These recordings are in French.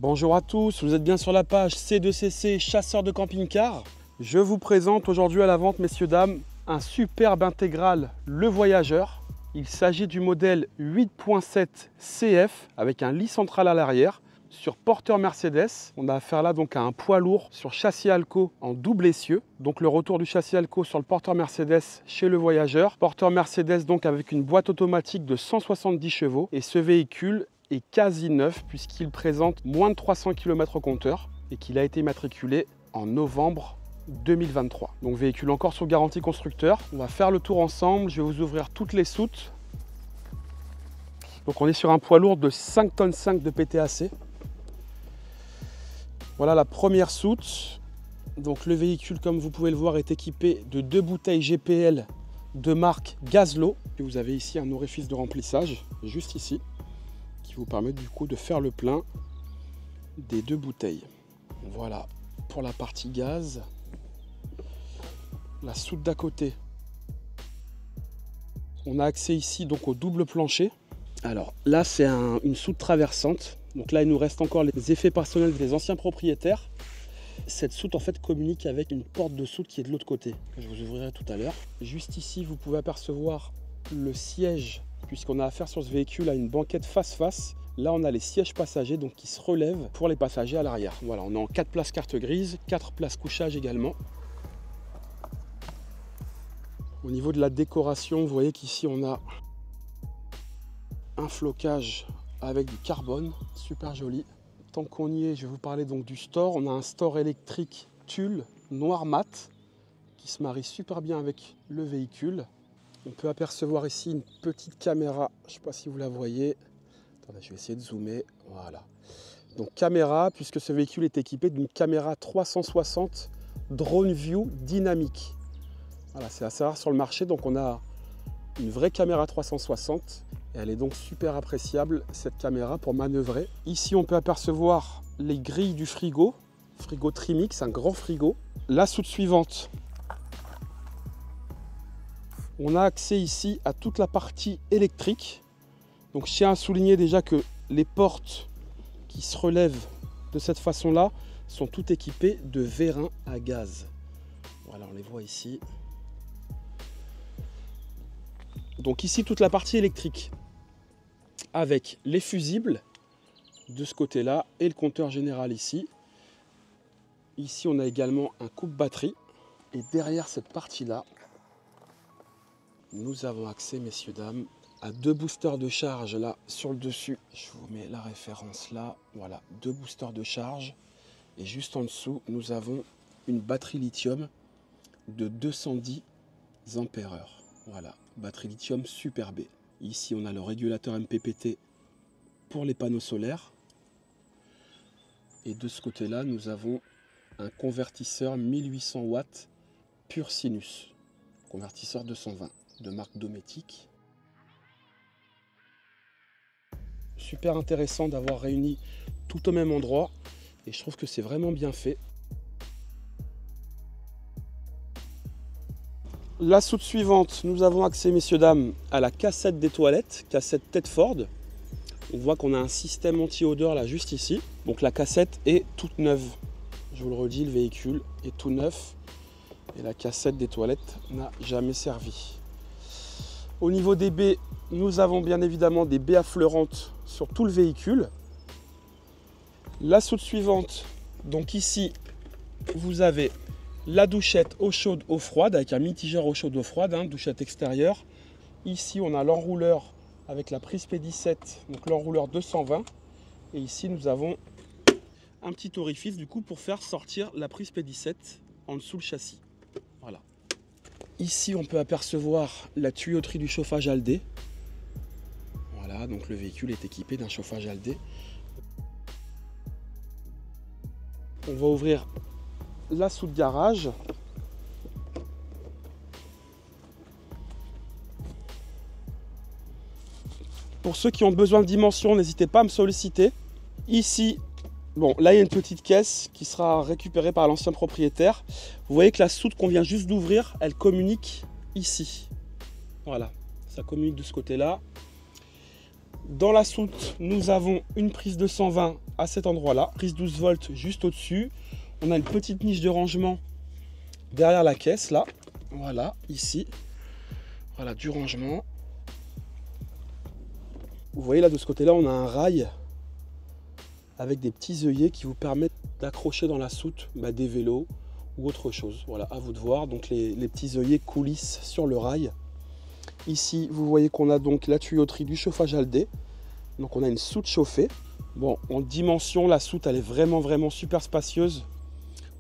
Bonjour à tous, vous êtes bien sur la page C2CC Chasseur de camping-car. Je vous présente aujourd'hui à la vente, messieurs, dames, un superbe intégral Le Voyageur. Il s'agit du modèle 8.7 CF avec un lit central à l'arrière sur porteur Mercedes. On a affaire là donc à un poids lourd sur châssis Alco en double essieu. Donc le retour du châssis Alco sur le porteur Mercedes chez Le Voyageur. Porteur Mercedes donc avec une boîte automatique de 170 chevaux et ce véhicule est quasi neuf puisqu'il présente moins de 300 km au compteur et qu'il a été immatriculé en novembre 2023. Donc véhicule encore sous garantie constructeur. On va faire le tour ensemble, je vais vous ouvrir toutes les soutes. Donc on est sur un poids lourd de 5,5 tonnes de PTAC. Voilà la première soute. Donc le véhicule, comme vous pouvez le voir, est équipé de 2 bouteilles GPL de marque Gazlo. Et vous avez ici un orifice de remplissage, juste ici, qui vous permet du coup de faire le plein des 2 bouteilles. Voilà pour la partie gaz. La soute d'à côté. On a accès ici donc au double plancher. Alors là c'est une soute traversante. Donc là il nous reste encore les effets personnels des anciens propriétaires. Cette soute en fait communique avec une porte de soute qui est de l'autre côté, que je vous ouvrirai tout à l'heure. Juste ici vous pouvez apercevoir le siège, puisqu'on a affaire sur ce véhicule à une banquette face-face. Là on a les sièges passagers donc qui se relèvent pour les passagers à l'arrière. Voilà, on est en 4 places carte grise, 4 places couchage également. Au niveau de la décoration, vous voyez qu'ici on a un flocage avec du carbone, super joli. Tant qu'on y est, je vais vous parler donc du store. On a un store électrique tulle noir mat qui se marie super bien avec le véhicule. On peut apercevoir ici une petite caméra, je ne sais pas si vous la voyez. Attendez, je vais essayer de zoomer, voilà. Donc caméra, puisque ce véhicule est équipé d'une caméra 360 Drone View dynamique. Voilà, c'est assez rare sur le marché, donc on a une vraie caméra 360 et elle est donc super appréciable cette caméra pour manœuvrer. Ici on peut apercevoir les grilles du frigo Trimix, un grand frigo. La soute suivante, on a accès ici à toute la partie électrique. Donc je tiens à souligner déjà que les portes qui se relèvent de cette façon là sont toutes équipées de vérins à gaz. Voilà, on les voit ici. Donc ici toute la partie électrique avec les fusibles de ce côté là et le compteur général ici. Ici on a également un coupe-batterie et derrière cette partie là nous avons accès, messieurs dames, à 2 boosters de charge là sur le dessus. Je vous mets la référence là, voilà, 2 boosters de charge et juste en dessous nous avons une batterie lithium de 210 ampères-heure. Voilà, batterie lithium Super B. Ici, on a le régulateur MPPT pour les panneaux solaires. Et de ce côté-là, nous avons un convertisseur 1800 watts pur sinus. Convertisseur 220 de marque Dometic. Super intéressant d'avoir réuni tout au même endroit. Et je trouve que c'est vraiment bien fait. La soute suivante, nous avons accès, messieurs, dames, à la cassette des toilettes, cassette Tedford. On voit qu'on a un système anti-odeur là, juste ici. Donc la cassette est toute neuve. Je vous le redis, le véhicule est tout neuf. Et la cassette des toilettes n'a jamais servi. Au niveau des baies, nous avons bien évidemment des baies affleurantes sur tout le véhicule. La soute suivante, donc ici, vous avez la douchette eau chaude, eau froide, avec un mitigeur eau chaude, eau froide, douchette extérieure. Ici, on a l'enrouleur avec la prise P17, donc l'enrouleur 220. Et ici, nous avons un petit orifice du coup pour faire sortir la prise P17 en dessous le châssis. Voilà. Ici, on peut apercevoir la tuyauterie du chauffage Aldé. Voilà, donc le véhicule est équipé d'un chauffage Aldé. On va ouvrir la soute garage. Pour ceux qui ont besoin de dimensions, n'hésitez pas à me solliciter. Ici, bon, là il y a une petite caisse qui sera récupérée par l'ancien propriétaire. Vous voyez que la soute qu'on vient juste d'ouvrir, elle communique ici. Voilà, ça communique de ce côté-là. Dans la soute, nous avons une prise 220 à cet endroit-là. Prise 12 volts juste au-dessus. On a une petite niche de rangement derrière la caisse, là. Voilà, ici. Voilà, du rangement. Vous voyez là, de ce côté-là, on a un rail avec des petits œillets qui vous permettent d'accrocher dans la soute des vélos ou autre chose. Voilà, à vous de voir. Donc les petits œillets coulissent sur le rail. Ici, vous voyez qu'on a donc la tuyauterie du chauffage Aldé. Donc on a une soute chauffée. Bon, en dimension, la soute, elle est vraiment super spacieuse.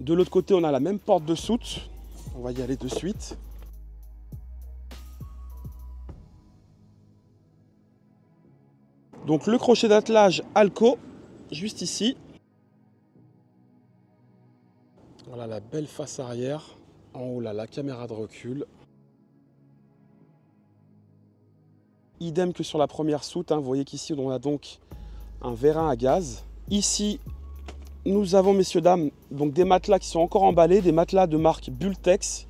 De l'autre côté, on a la même porte de soute. On va y aller de suite. Donc le crochet d'attelage Alco, juste ici. Voilà la belle face arrière. En haut là, la caméra de recul. Idem que sur la première soute. Vous voyez qu'ici, on a donc un vérin à gaz. Ici, nous avons, messieurs, dames, donc des matelas qui sont encore emballés, des matelas de marque Bultex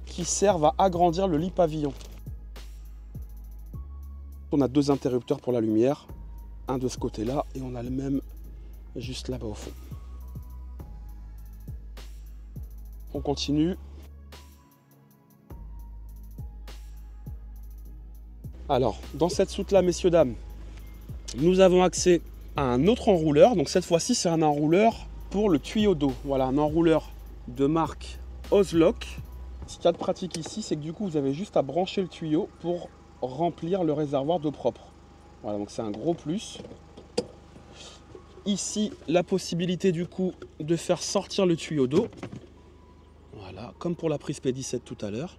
qui servent à agrandir le lit pavillon. On a 2 interrupteurs pour la lumière, un de ce côté-là et on a le même juste là-bas au fond. On continue. Alors, dans cette soute-là, messieurs, dames, nous avons accès à un autre enrouleur. Donc cette fois-ci, c'est un enrouleur pour le tuyau d'eau. Voilà, un enrouleur de marque Ozlock. Ce qu'il y a de pratique ici, c'est que du coup, vous avez juste à brancher le tuyau pour remplir le réservoir d'eau propre. Voilà, donc c'est un gros plus. Ici, la possibilité du coup de faire sortir le tuyau d'eau. Voilà, comme pour la prise P17 tout à l'heure.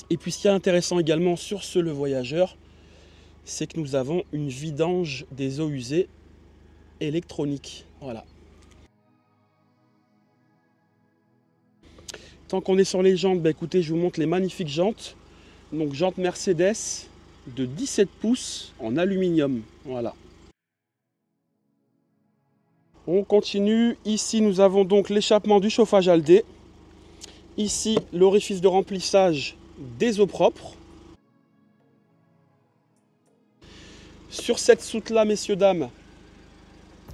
Et puis ce qui est intéressant également sur ce Le Voyageur, c'est que nous avons une vidange des eaux usées électronique. Voilà. Tant qu'on est sur les jantes, écoutez, je vous montre les magnifiques jantes. Donc jantes Mercedes de 17 pouces en aluminium. Voilà. On continue. Ici, nous avons donc l'échappement du chauffage Aldé. Ici, l'orifice de remplissage des eaux propres. Sur cette soute-là, messieurs, dames,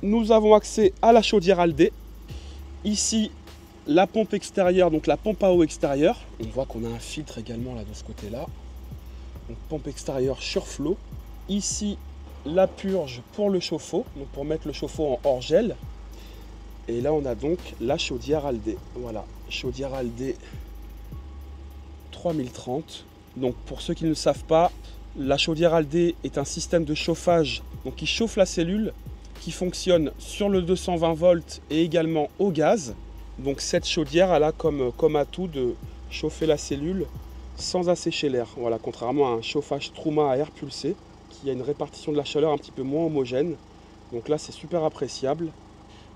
nous avons accès à la chaudière Aldé. Ici, la pompe extérieure, donc la pompe à eau extérieure. On voit qu'on a un filtre également là de ce côté-là. Donc pompe extérieure Surflow. Ici, la purge pour le chauffe-eau, donc pour mettre le chauffe-eau en hors gel. Et là, on a donc la chaudière Aldé. Voilà, chaudière Aldé 3030. Donc pour ceux qui ne le savent pas, la chaudière Aldé est un système de chauffage donc qui chauffe la cellule, qui fonctionne sur le 220 volts et également au gaz. Donc cette chaudière, elle a comme atout de chauffer la cellule sans assécher l'air. Voilà, contrairement à un chauffage Truma à air pulsé, qui a une répartition de la chaleur un petit peu moins homogène. Donc là, c'est super appréciable.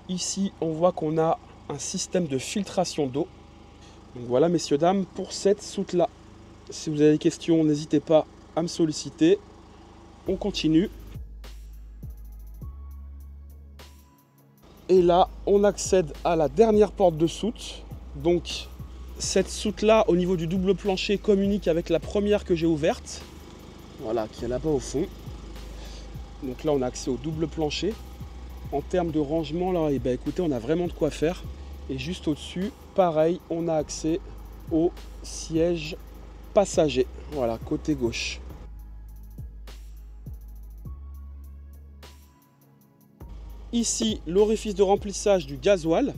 Ici, on voit qu'on a un système de filtration d'eau. Donc voilà, messieurs, dames, pour cette soute-là. Si vous avez des questions, n'hésitez pas à me solliciter. On continue. Et là, on accède à la dernière porte de soute. Donc, cette soute-là, au niveau du double plancher, communique avec la première que j'ai ouverte. Voilà, qui est là-bas au fond. Donc là, on a accès au double plancher. En termes de rangement, là, et écoutez, on a vraiment de quoi faire. Et juste au-dessus, pareil, on a accès au siège passager. Voilà, côté gauche. Ici, l'orifice de remplissage du gasoil.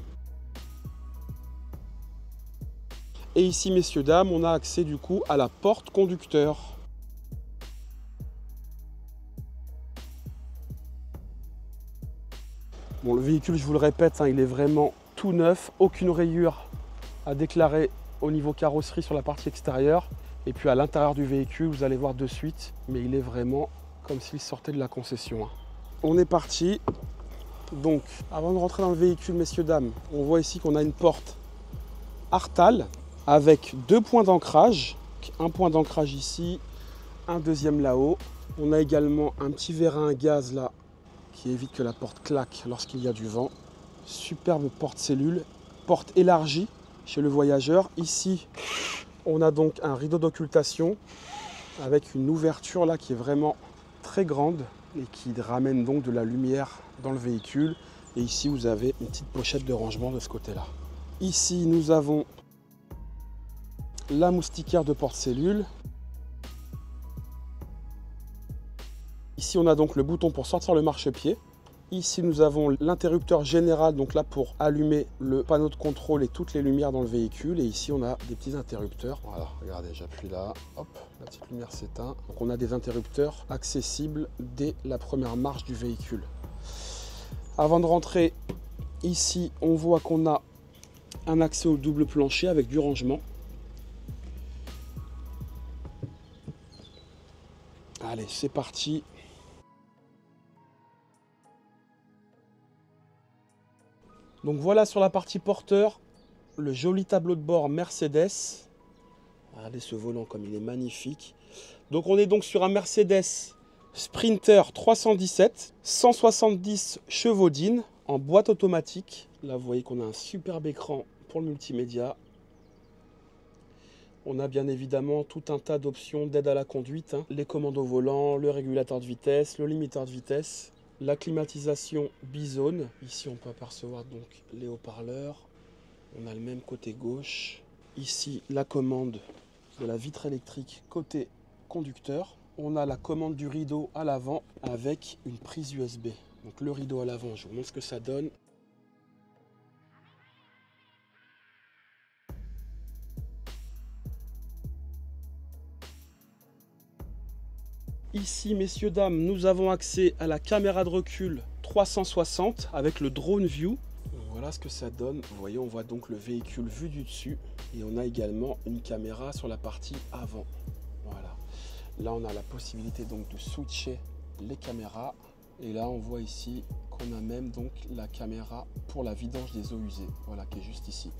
Et ici, messieurs, dames, on a accès du coup à la porte conducteur. Bon, le véhicule, je vous le répète, il est vraiment tout neuf, aucune rayure à déclarer au niveau carrosserie sur la partie extérieure. Et puis à l'intérieur du véhicule, vous allez voir de suite, mais il est vraiment comme s'il sortait de la concession. On est parti. Donc, avant de rentrer dans le véhicule, messieurs, dames, on voit ici qu'on a une porte Artal avec 2 points d'ancrage. Un point d'ancrage ici, un deuxième là-haut. On a également un petit vérin à gaz là qui évite que la porte claque lorsqu'il y a du vent. Superbe porte-cellule, porte élargie chez Le Voyageur. Ici, on a donc un rideau d'occultation avec une ouverture là qui est vraiment très grande. et qui ramène donc de la lumière dans le véhicule. Et ici, vous avez une petite pochette de rangement de ce côté-là. Ici, nous avons la moustiquaire de porte-cellule. Ici, on a donc le bouton pour sortir le marchepied. Ici, nous avons l'interrupteur général, donc là pour allumer le panneau de contrôle et toutes les lumières dans le véhicule. Et ici, on a des petits interrupteurs. Voilà, regardez, j'appuie là, hop, la petite lumière s'éteint. Donc on a des interrupteurs accessibles dès la première marche du véhicule. Avant de rentrer, ici, on voit qu'on a un accès au double plancher avec du rangement. Allez, c'est parti. Donc voilà sur la partie porteur, le joli tableau de bord Mercedes. Regardez ce volant comme il est magnifique. Donc on est donc sur un Mercedes Sprinter 317, 170 chevaux d'In en boîte automatique. Là vous voyez qu'on a un superbe écran pour le multimédia. On a bien évidemment tout un tas d'options d'aide à la conduite. Les commandes au volant, le régulateur de vitesse, le limiteur de vitesse. La climatisation bizone. Ici, on peut apercevoir donc les haut-parleurs. On a le même côté gauche. Ici, la commande de la vitre électrique côté conducteur. On a la commande du rideau à l'avant avec une prise USB. Donc le rideau à l'avant, je vous montre ce que ça donne. Ici, messieurs, dames, nous avons accès à la caméra de recul 360 avec le drone view. Voilà ce que ça donne. Vous voyez, on voit donc le véhicule vu du dessus. Et on a également une caméra sur la partie avant. Voilà. Là, on a la possibilité donc de switcher les caméras. Et là, on voit ici qu'on a même donc la caméra pour la vidange des eaux usées. Voilà, qui est juste ici.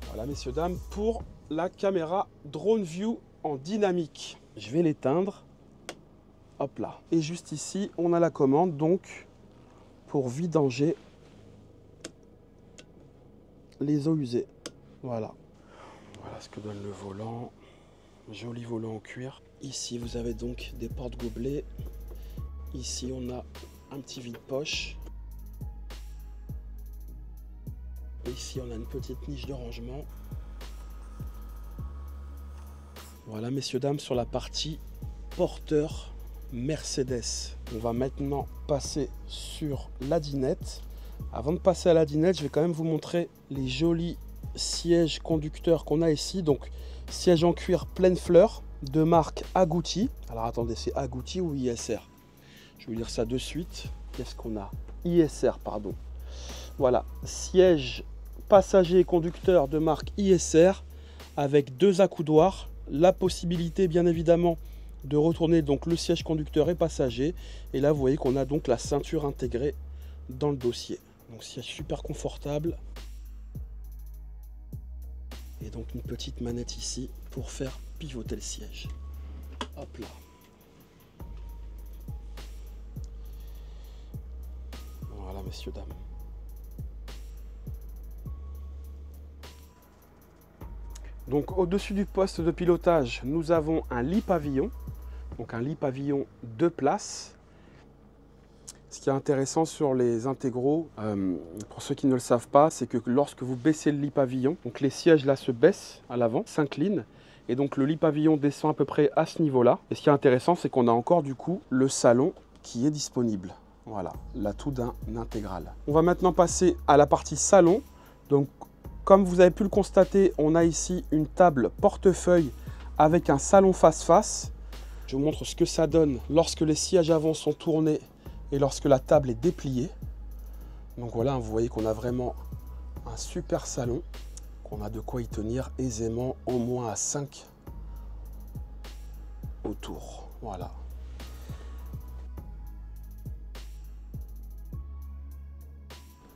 Voilà, messieurs, dames, pour la caméra Drone View en dynamique. Je vais l'éteindre. Hop là. Et juste ici, on a la commande donc pour vidanger les eaux usées. Voilà. Voilà ce que donne le volant. Joli volant en cuir. Ici, vous avez donc des porte-gobelets. Ici, on a un petit vide-poche. Ici, on a une petite niche de rangement. Voilà, messieurs, dames, sur la partie porteur Mercedes. On va maintenant passer sur la dinette. Avant de passer à la dinette, je vais quand même vous montrer les jolis sièges conducteurs qu'on a ici. Donc, siège en cuir pleine fleur de marque Agouti. Alors, attendez, c'est Agouti ou ISR? Je vais vous dire ça de suite. Qu'est-ce qu'on a? ISR, pardon. Voilà, siège passager et conducteur de marque ISR avec deux accoudoirs, la possibilité bien évidemment de retourner donc le siège conducteur et passager, et là vous voyez qu'on a donc la ceinture intégrée dans le dossier. Donc siège super confortable et donc une petite manette ici pour faire pivoter le siège. Hop là. Voilà, messieurs, dames. Donc au-dessus du poste de pilotage, nous avons un lit pavillon, donc un lit pavillon 2 places. Ce qui est intéressant sur les intégraux, pour ceux qui ne le savent pas, c'est que lorsque vous baissez le lit pavillon, donc les sièges là se baissent à l'avant, s'inclinent, et donc le lit pavillon descend à peu près à ce niveau-là. Et ce qui est intéressant, c'est qu'on a encore du coup le salon qui est disponible. Voilà, l'atout d'un intégral. On va maintenant passer à la partie salon. Donc, comme vous avez pu le constater, on a ici une table portefeuille avec un salon face-face. Je vous montre ce que ça donne lorsque les sièges avant sont tournés et lorsque la table est dépliée. Donc voilà, vous voyez qu'on a vraiment un super salon, qu'on a de quoi y tenir aisément au moins à 5 autour. Voilà.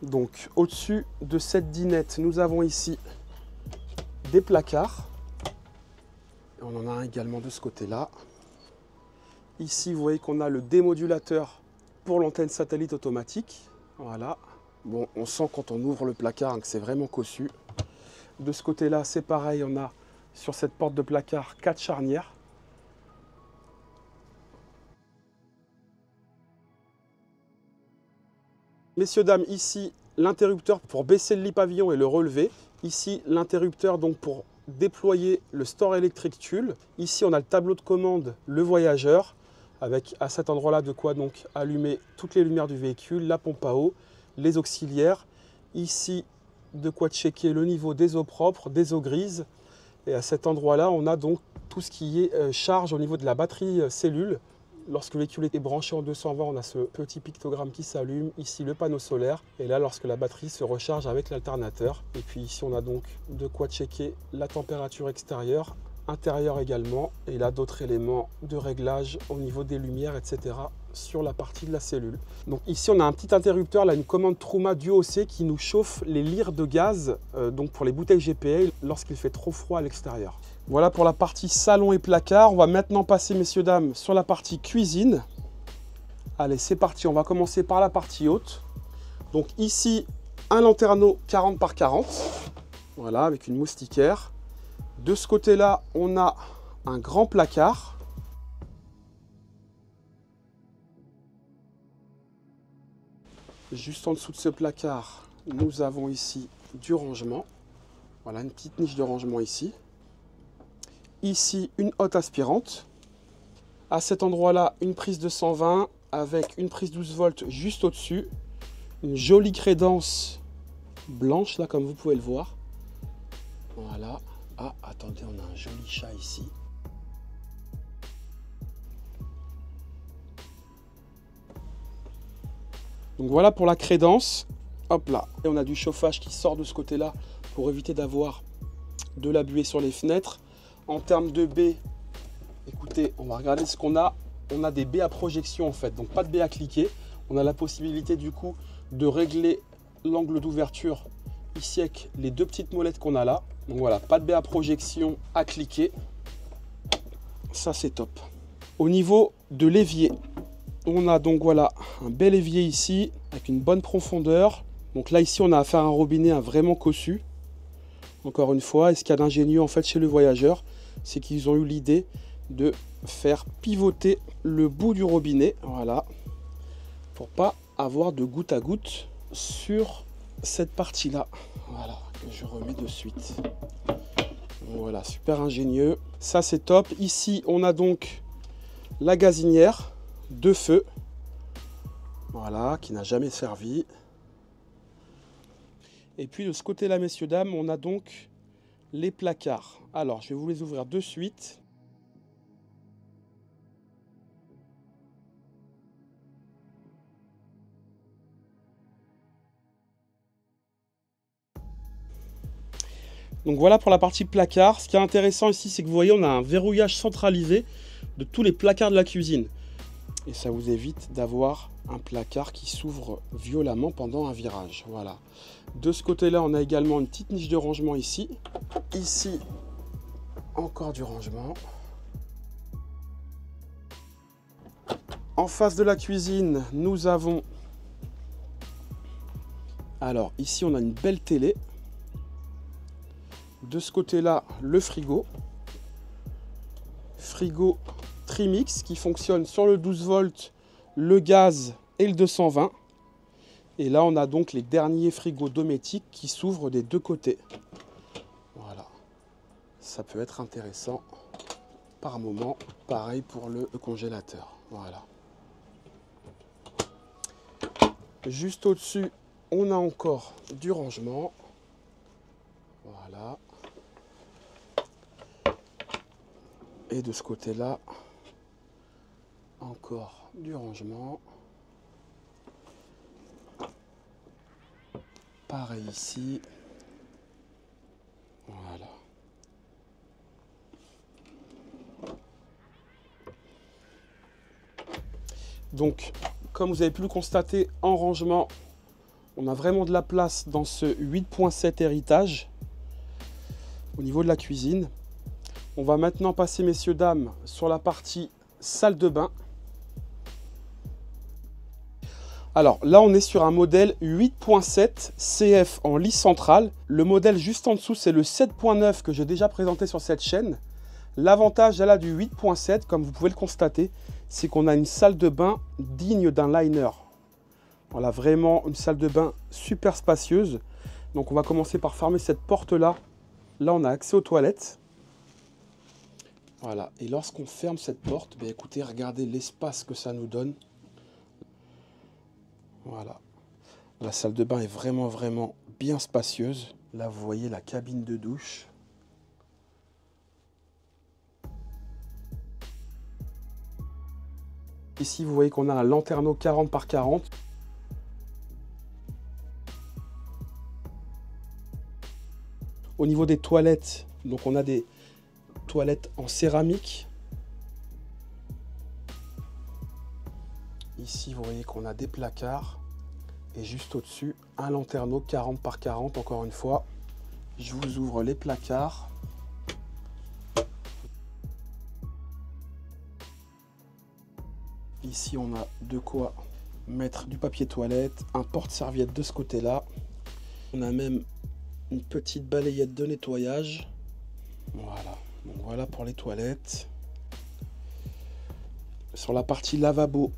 Donc au-dessus de cette dinette, nous avons ici des placards. On en a un également de ce côté-là. Ici, vous voyez qu'on a le démodulateur pour l'antenne satellite automatique. Voilà. Bon, on sent quand on ouvre le placard que c'est vraiment cossu. De ce côté-là, c'est pareil, on a sur cette porte de placard 4 charnières. Messieurs, dames, ici l'interrupteur pour baisser le lit pavillon et le relever. Ici l'interrupteur donc pour déployer le store électrique tulle. Ici on a le tableau de commande, le voyageur, avec à cet endroit-là de quoi donc allumer toutes les lumières du véhicule, la pompe à eau, les auxiliaires. Ici de quoi checker le niveau des eaux propres, des eaux grises. Et à cet endroit-là, on a donc tout ce qui est charge au niveau de la batterie cellule. Lorsque le véhicule est branché en 220, on a ce petit pictogramme qui s'allume. Ici, le panneau solaire. Et là, lorsque la batterie se recharge avec l'alternateur. Et puis ici, on a donc de quoi checker la température extérieure, intérieure également. Et là, d'autres éléments de réglage au niveau des lumières, etc. sur la partie de la cellule. Donc ici, on a un petit interrupteur, là, une commande Truma Duo C qui nous chauffe les lyres de gaz donc pour les bouteilles GPA lorsqu'il fait trop froid à l'extérieur. Voilà pour la partie salon et placard. On va maintenant passer, messieurs, dames, sur la partie cuisine. Allez, c'est parti. On va commencer par la partie haute. Donc ici, un lanterneau 40 par 40. Voilà, avec une moustiquaire. De ce côté-là, on a un grand placard. Juste en dessous de ce placard, nous avons ici du rangement. Voilà, une petite niche de rangement ici. Ici, une hotte aspirante. À cet endroit-là, une prise de 120 avec une prise 12 volts juste au-dessus. Une jolie crédence blanche, là, comme vous pouvez le voir. Voilà. Ah, attendez, on a un joli chat ici. Donc voilà pour la crédence. Hop là. Et on a du chauffage qui sort de ce côté-là pour éviter d'avoir de la buée sur les fenêtres. En termes de baies, écoutez, on va regarder ce qu'on a. On a des baies à projection en fait, donc pas de baies à cliquer. On a la possibilité du coup de régler l'angle d'ouverture ici avec les deux petites molettes qu'on a là. Donc voilà, pas de baie à projection à cliquer. Ça c'est top. Au niveau de l'évier, on a donc voilà un bel évier ici avec une bonne profondeur. Donc là ici on a affaire à un robinet vraiment cossu. Encore une fois, et ce qu'il y a d'ingénieux en fait chez le voyageur, c'est qu'ils ont eu l'idée de faire pivoter le bout du robinet, voilà, pour pas avoir de goutte à goutte sur cette partie-là. Voilà, que je remets de suite. Voilà, super ingénieux. Ça c'est top. Ici on a donc la gazinière de feu, voilà, qui n'a jamais servi. Et puis de ce côté-là, messieurs, dames, on a donc les placards. Alors, je vais vous les ouvrir de suite. Donc voilà pour la partie placard. Ce qui est intéressant ici, c'est que vous voyez, on a un verrouillage centralisé de tous les placards de la cuisine. Et ça vous évite d'avoir un placard qui s'ouvre violemment pendant un virage. Voilà. De ce côté-là, on a également une petite niche de rangement ici. Ici, encore du rangement. En face de la cuisine, nous avons... Alors, ici, on a une belle télé. De ce côté-là, le frigo. Frigo Trimix qui fonctionne sur le 12 volts, le gaz et le 220. Et là, on a donc les derniers frigos dométiques qui s'ouvrent des deux côtés. Voilà. Ça peut être intéressant par moment. Pareil pour le congélateur. Voilà. Juste au-dessus, on a encore du rangement. Voilà. Et de ce côté-là, encore du rangement. Pareil ici. Voilà. Donc, comme vous avez pu le constater, en rangement, on a vraiment de la place dans ce 8.7 héritage au niveau de la cuisine. On va maintenant passer, messieurs, dames, sur la partie salle de bain. Alors là, on est sur un modèle 8.7 CF en lit central. Le modèle juste en dessous, c'est le 7.9 que j'ai déjà présenté sur cette chaîne. L'avantage là du 8.7, comme vous pouvez le constater, c'est qu'on a une salle de bain digne d'un liner. Voilà, vraiment une salle de bain super spacieuse. Donc on va commencer par fermer cette porte-là. Là, on a accès aux toilettes. Voilà, et lorsqu'on ferme cette porte, ben écoutez, regardez l'espace que ça nous donne. Voilà, la salle de bain est vraiment bien spacieuse. Là, vous voyez la cabine de douche. Ici, vous voyez qu'on a un lanterneau 40 par 40. Au niveau des toilettes, donc on a des toilettes en céramique. Ici, vous voyez qu'on a des placards. Et juste au-dessus, un lanterneau 40 par 40. Encore une fois, je vous ouvre les placards. Ici, on a de quoi mettre du papier toilette, un porte-serviette de ce côté-là. On a même une petite balayette de nettoyage. Voilà, donc voilà pour les toilettes. Sur la partie lavabo,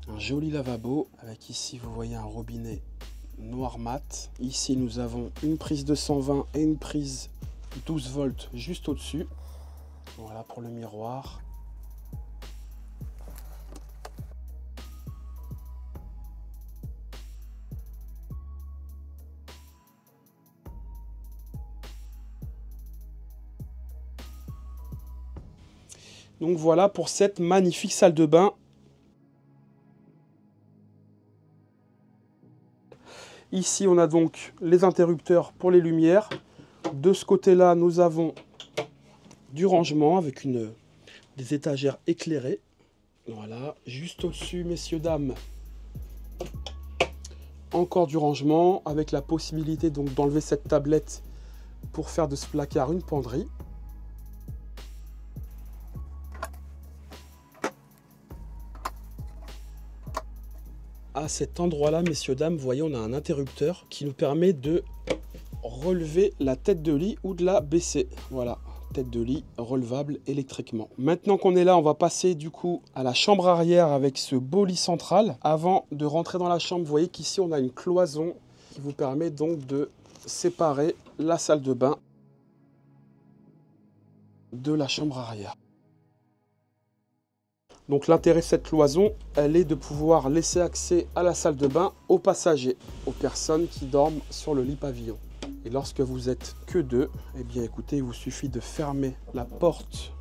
un joli lavabo avec ici vous voyez un robinet noir mat. Ici nous avons une prise de 120 et une prise 12 volts juste au-dessus. Voilà pour le miroir. Donc voilà pour cette magnifique salle de bain. Ici, on a donc les interrupteurs pour les lumières. De ce côté-là, nous avons du rangement avec des étagères éclairées. Voilà, juste au-dessus, messieurs, dames, encore du rangement avec la possibilité donc d'enlever cette tablette pour faire de ce placard une penderie. À cet endroit-là, messieurs, dames, vous voyez, on a un interrupteur qui nous permet de relever la tête de lit ou de la baisser. Voilà, tête de lit relevable électriquement. Maintenant qu'on est là, on va passer du coup à la chambre arrière avec ce beau lit central. Avant de rentrer dans la chambre, vous voyez qu'ici, on a une cloison qui vous permet donc de séparer la salle de bain de la chambre arrière. Donc l'intérêt de cette cloison, elle est de pouvoir laisser accès à la salle de bain aux passagers, aux personnes qui dorment sur le lit pavillon. Et lorsque vous êtes que deux, eh bien écoutez, il vous suffit de fermer la porte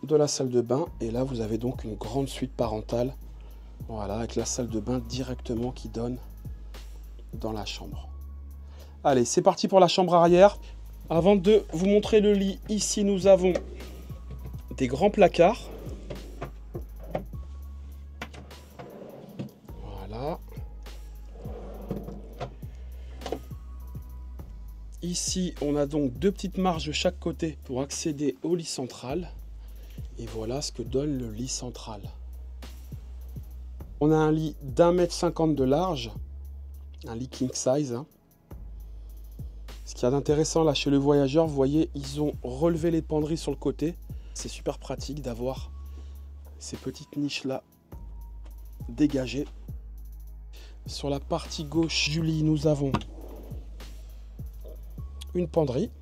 de la salle de bain. Et là, vous avez donc une grande suite parentale. Voilà, avec la salle de bain directement qui donne dans la chambre. Allez, c'est parti pour la chambre arrière. Avant de vous montrer le lit, ici nous avons des grands placards. Ici, on a donc deux petites marches de chaque côté pour accéder au lit central. Et voilà ce que donne le lit central. On a un lit d'1,50 m de large, un lit king size. Ce qu'il y a d'intéressant là chez le voyageur, vous voyez, ils ont relevé les penderies sur le côté. C'est super pratique d'avoir ces petites niches là dégagées. Sur la partie gauche du lit, nous avons une penderie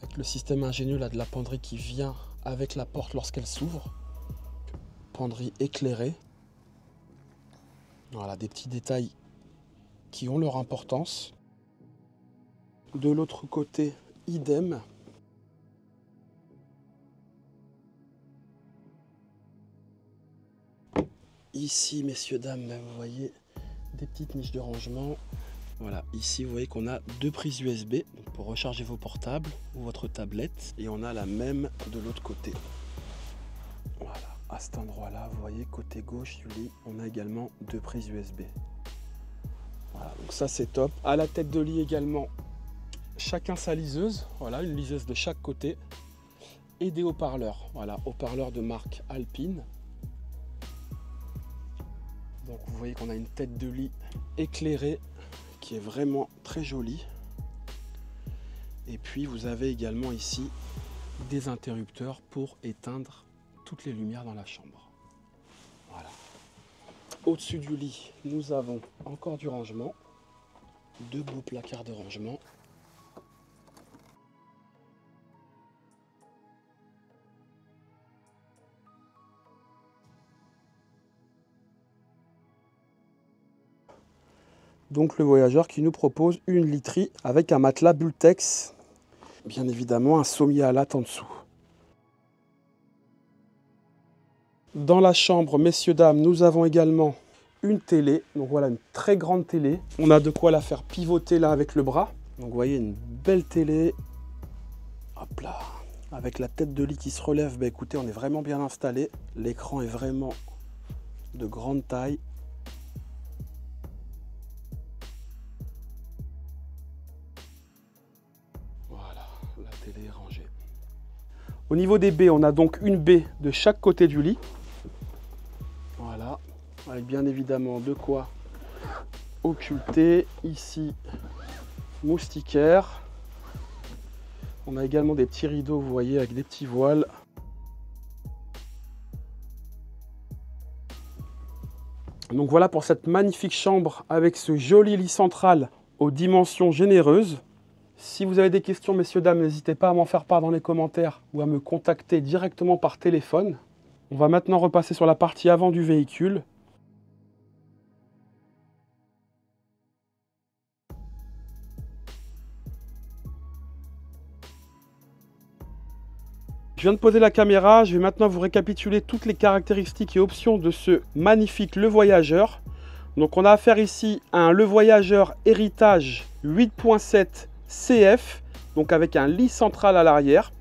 avec le système ingénieux là de la penderie qui vient avec la porte lorsqu'elle s'ouvre. Penderie éclairée. Voilà, des petits détails qui ont leur importance. De l'autre côté, idem. Ici, messieurs, dames, vous voyez des petites niches de rangement. Voilà, ici vous voyez qu'on a deux prises USB pour recharger vos portables ou votre tablette. Et on a la même de l'autre côté. Voilà, à cet endroit-là, vous voyez, côté gauche du lit, on a également deux prises USB. Voilà, donc ça c'est top. À la tête de lit également, chacun sa liseuse. Voilà, une liseuse de chaque côté. Et des haut-parleurs. Voilà, haut-parleurs de marque Alpine. Donc vous voyez qu'on a une tête de lit éclairée qui est vraiment très jolie. Et puis vous avez également ici des interrupteurs pour éteindre toutes les lumières dans la chambre. Voilà. Au-dessus du lit, nous avons encore du rangement. 2 beaux placards de rangement. Donc le voyageur qui nous propose une literie avec un matelas Bultex. Bien évidemment un sommier à latte en dessous. Dans la chambre, messieurs, dames, nous avons également une télé. Donc voilà, une très grande télé. On a de quoi la faire pivoter là avec le bras. Donc vous voyez, une belle télé. Hop là. Avec la tête de lit qui se relève, bah écoutez, on est vraiment bien installé. L'écran est vraiment de grande taille. Voilà, la télé est rangée. Au niveau des baies, on a donc une baie de chaque côté du lit. Voilà, avec bien évidemment de quoi occulter. Ici, moustiquaire. On a également des petits rideaux, vous voyez, avec des petits voiles. Donc voilà pour cette magnifique chambre avec ce joli lit central aux dimensions généreuses. Si vous avez des questions, messieurs, dames, n'hésitez pas à m'en faire part dans les commentaires ou à me contacter directement par téléphone. On va maintenant repasser sur la partie avant du véhicule. Je viens de poser la caméra, je vais maintenant vous récapituler toutes les caractéristiques et options de ce magnifique Le Voyageur. Donc on a affaire ici à un Le Voyageur Héritage 8.7 CF, donc avec un lit central à l'arrière.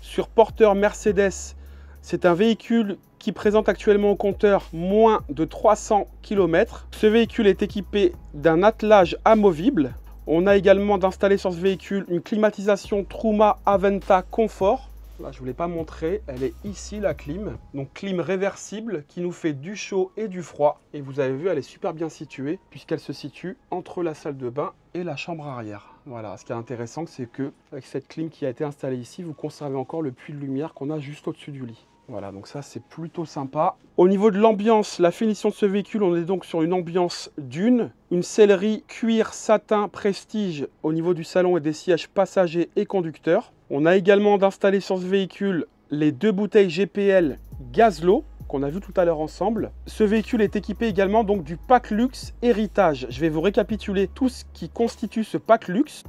Sur porteur Mercedes, c'est un véhicule qui présente actuellement au compteur moins de 300 km. Ce véhicule est équipé d'un attelage amovible. On a également d'installer sur ce véhicule une climatisation Truma Aventa Comfort. Là, je ne vous l'ai pas montré, elle est ici la clim. Donc clim réversible qui nous fait du chaud et du froid. Et vous avez vu, elle est super bien située puisqu'elle se situe entre la salle de bain et la chambre arrière. Voilà, ce qui est intéressant, c'est que avec cette clim qui a été installée ici, vous conservez encore le puits de lumière qu'on a juste au-dessus du lit. Voilà, donc ça c'est plutôt sympa. Au niveau de l'ambiance, la finition de ce véhicule, on est donc sur une ambiance dune. Une sellerie cuir satin prestige au niveau du salon et des sièges passagers et conducteurs. On a également d'installer sur ce véhicule les 2 bouteilles GPL Gazlo qu'on a vu tout à l'heure ensemble. Ce véhicule est équipé également donc du pack luxe héritage. Je vais vous récapituler tout ce qui constitue ce pack luxe.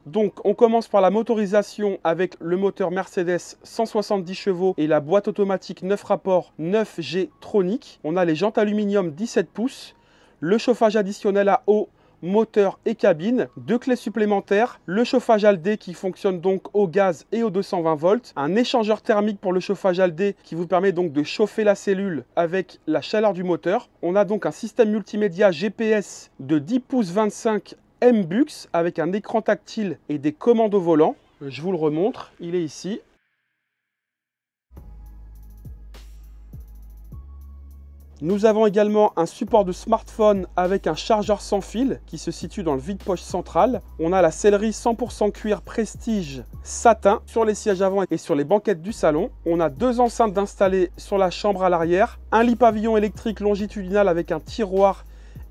Donc on commence par la motorisation avec le moteur Mercedes 170 chevaux et la boîte automatique 9 rapports 9G Tronic. On a les jantes aluminium 17 pouces, le chauffage additionnel à eau, moteur et cabine, 2 clés supplémentaires, le chauffage ALD qui fonctionne donc au gaz et au 220 volts, un échangeur thermique pour le chauffage ALD qui vous permet donc de chauffer la cellule avec la chaleur du moteur. On a donc un système multimédia GPS de 10 pouces 25 MBUX avec un écran tactile et des commandes au volant. Je vous le remontre, il est ici. Nous avons également un support de smartphone avec un chargeur sans fil qui se situe dans le vide-poche central. On a la sellerie 100% cuir prestige satin sur les sièges avant et sur les banquettes du salon. On a 2 enceintes d'installer sur la chambre à l'arrière, un lit pavillon électrique longitudinal avec un tiroir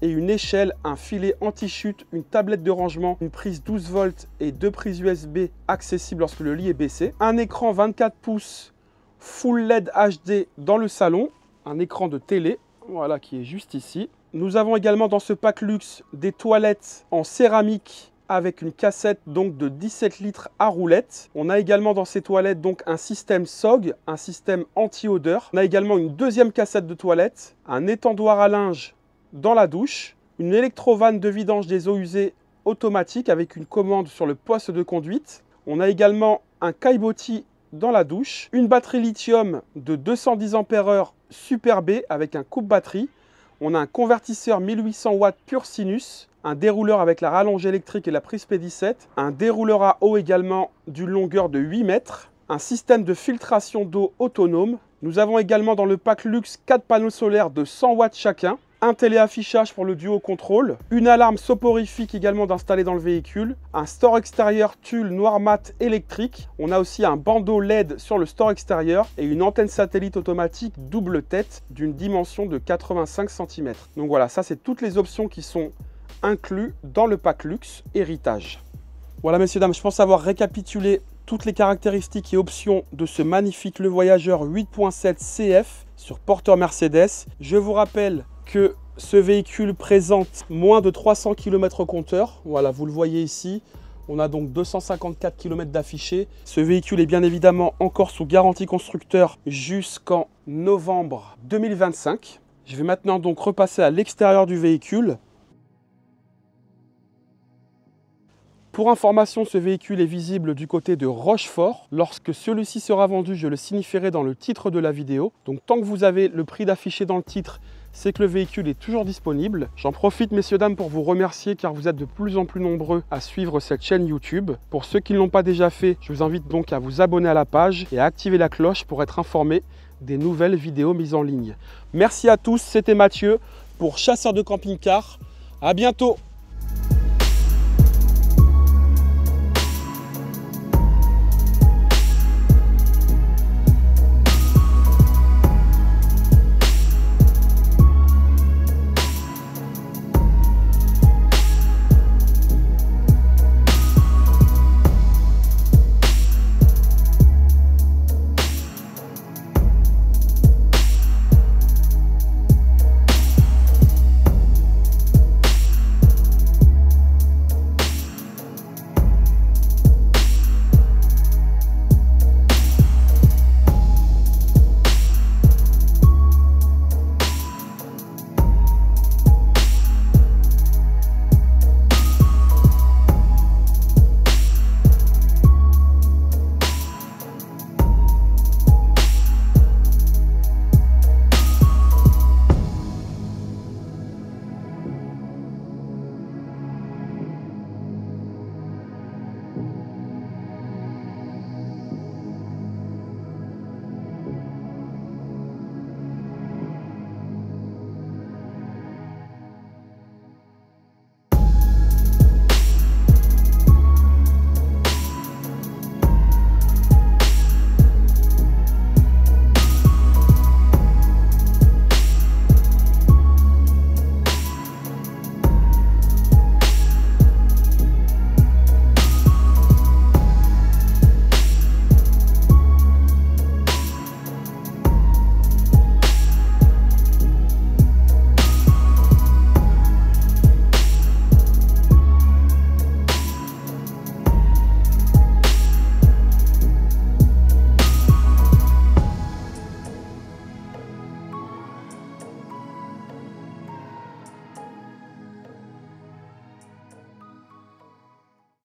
et une échelle, un filet anti-chute, une tablette de rangement, une prise 12 volts et 2 prises USB accessibles lorsque le lit est baissé. Un écran 24 pouces Full LED HD dans le salon, un écran de télé, voilà, qui est juste ici. Nous avons également dans ce pack luxe des toilettes en céramique avec une cassette donc de 17 litres à roulette. On a également dans ces toilettes donc un système SOG, un système anti-odeur. On a également une deuxième cassette de toilette, un étendoir à linge dans la douche, une électrovanne de vidange des eaux usées automatique avec une commande sur le poste de conduite. On a également un caillebotis dans la douche, une batterie lithium de 210 ampères Super B avec un coupe-batterie. On a un convertisseur 1800 watts pur sinus, un dérouleur avec la rallonge électrique et la prise P17, un dérouleur à eau également d'une longueur de 8 mètres, un système de filtration d'eau autonome. Nous avons également dans le pack luxe 4 panneaux solaires de 100 watts chacun, un téléaffichage pour le duo contrôle, une alarme soporifique également d'installer dans le véhicule, un store extérieur tulle noir mat électrique. On a aussi un bandeau LED sur le store extérieur et une antenne satellite automatique double tête d'une dimension de 85 cm. Donc voilà, ça c'est toutes les options qui sont incluses dans le pack luxe héritage. Voilà messieurs, dames, je pense avoir récapitulé toutes les caractéristiques et options de ce magnifique Le Voyageur 8.7 CF sur porteur Mercedes. Je vous rappelle que ce véhicule présente moins de 300 km au compteur. Voilà, vous le voyez ici. On a donc 254 km d'affichés. Ce véhicule est bien évidemment encore sous garantie constructeur jusqu'en novembre 2025. Je vais maintenant donc repasser à l'extérieur du véhicule. Pour information, ce véhicule est visible du côté de Rochefort. Lorsque celui-ci sera vendu, je le signifierai dans le titre de la vidéo. Donc tant que vous avez le prix d'affiché dans le titre, c'est que le véhicule est toujours disponible. J'en profite, messieurs, dames, pour vous remercier car vous êtes de plus en plus nombreux à suivre cette chaîne YouTube. Pour ceux qui ne l'ont pas déjà fait, je vous invite donc à vous abonner à la page et à activer la cloche pour être informé des nouvelles vidéos mises en ligne. Merci à tous, c'était Mathieu pour Chasseur de camping-car. À bientôt!